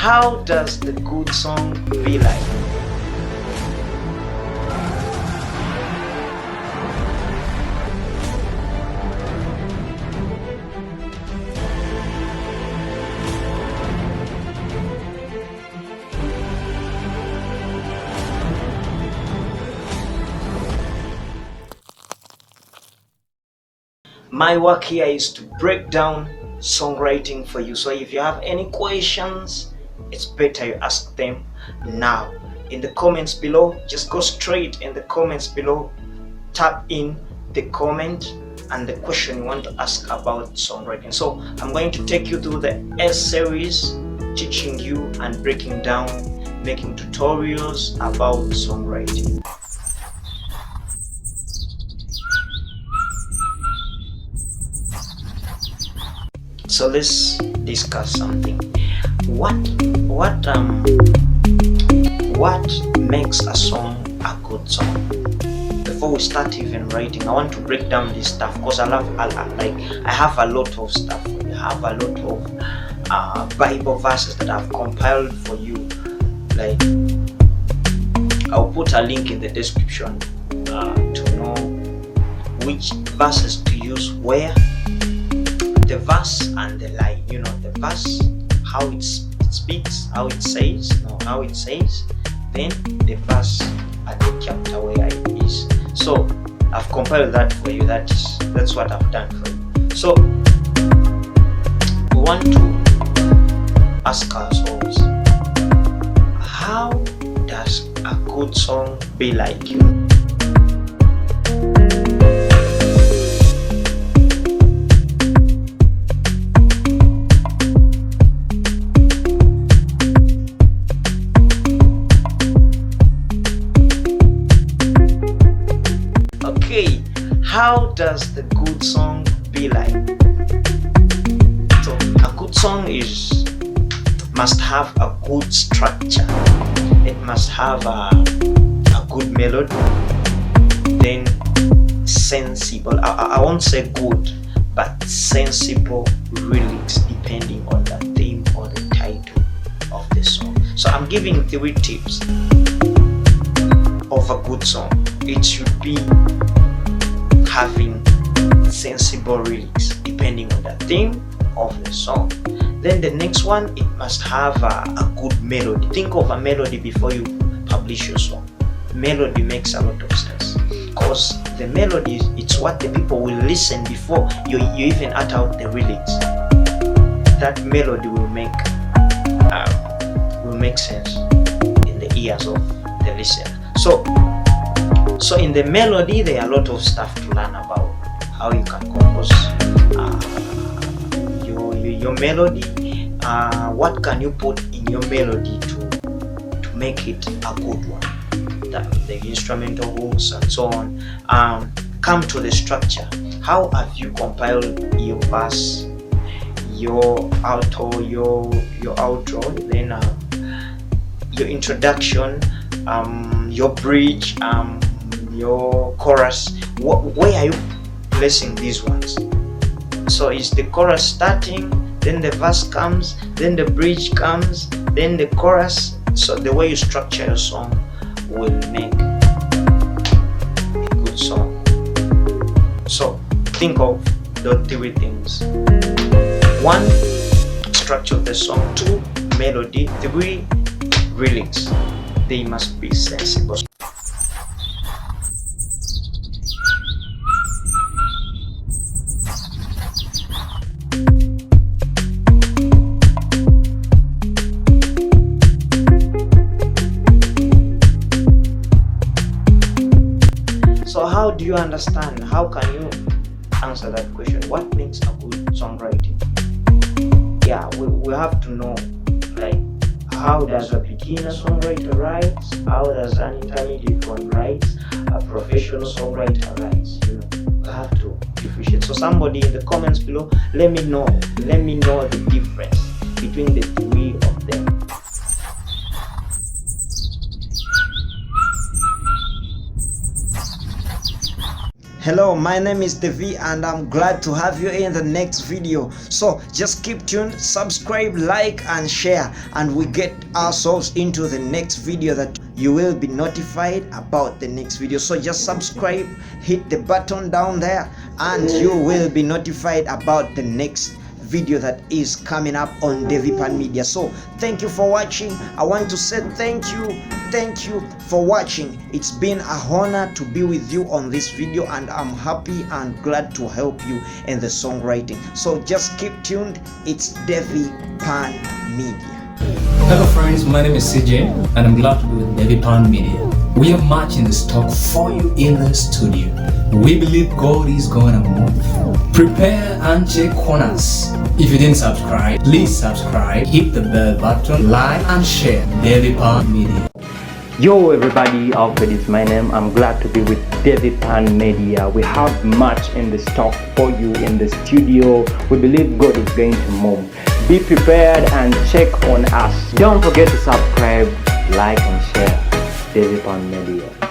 How does the good song be like? My work here is to break down songwriting for you. So if you have any questions, it's better you ask them now in the comments below. Just go straight in the comments below, tap in the comment and the question you want to ask about songwriting. So I'm going to take you through the S series, teaching you and breaking down, making tutorials about songwriting. So let's discuss something. What makes a song a good song? Before we start even writing, I want to break down this stuff because I have a lot of stuff. I have a lot of Bible verses that I've compiled for you. Like, I'll put a link in the description to know which verses to use where. The verse and the line, the verse, how it speaks, how it says, then the verse and the chapter where it is. So I've compiled that for you. That's what I've done for you. So we want to ask ourselves, how does a good song be like you? How does the good song be like? So a good song must have a good structure. It must have a good melody, then sensible, I won't say good, but sensible lyrics depending on the theme or the title of the song. So I'm giving 3 tips of a good song. It should be having sensible lyrics depending on the theme of the song. Then the next one, it must have a good melody. Think of a melody before you publish your song. Melody makes a lot of sense because the melody, it's what the people will listen before you even utter out the lyrics. That melody will make sense in the ears of the listener. So in the melody, there are a lot of stuff to learn about how you can compose your melody. What can you put in your melody to make it a good one? The instrumental hooks and so on. Come to the structure. How have you compiled your verse, your outro, your outro, then your introduction, your bridge, your chorus? Where are you placing these ones? So is the chorus starting, then the verse comes, then the bridge comes, then the chorus? So the way you structure your song will make a good song. So think of the 3 things. 1, structure of the song. 2, melody. 3, lyrics. They must be sensible. So how do you understand? How can you answer that question? What makes a good songwriting? Yeah, we have to know, like, how does a beginner songwriter write? How does an intermediate one write? A professional songwriter writes? We have to differentiate. So somebody in the comments below, let me know the difference between the 3 of them. Hello, my name is Daviepan and I'm glad to have you in the next video. So just keep tuned, subscribe, like and share, and we get ourselves into the next video that you will be notified about the next video. So just subscribe, hit the button down there, and you will be notified about the next video that is coming up on Daviepan Media. So thank you for watching. I want to say thank you for watching. It's been a honor to be with you on this video, and I'm happy and glad to help you in the songwriting. So just keep tuned. It's Daviepan Media. Hello friends, my name is CJ and I'm glad to be with Daviepan Media. We have much in stock for you in the studio. We believe God is gonna move. Prepare and check corners. If you didn't subscribe, please subscribe, hit the bell button, like and share. Daviepan Media. Yo everybody, Alfred is my name. I'm glad to be with Daviepan Media. We have much in the stock for you in the studio. We believe God is going to move. Be prepared and check on us. Don't forget to subscribe, like and share. Daviepan Media.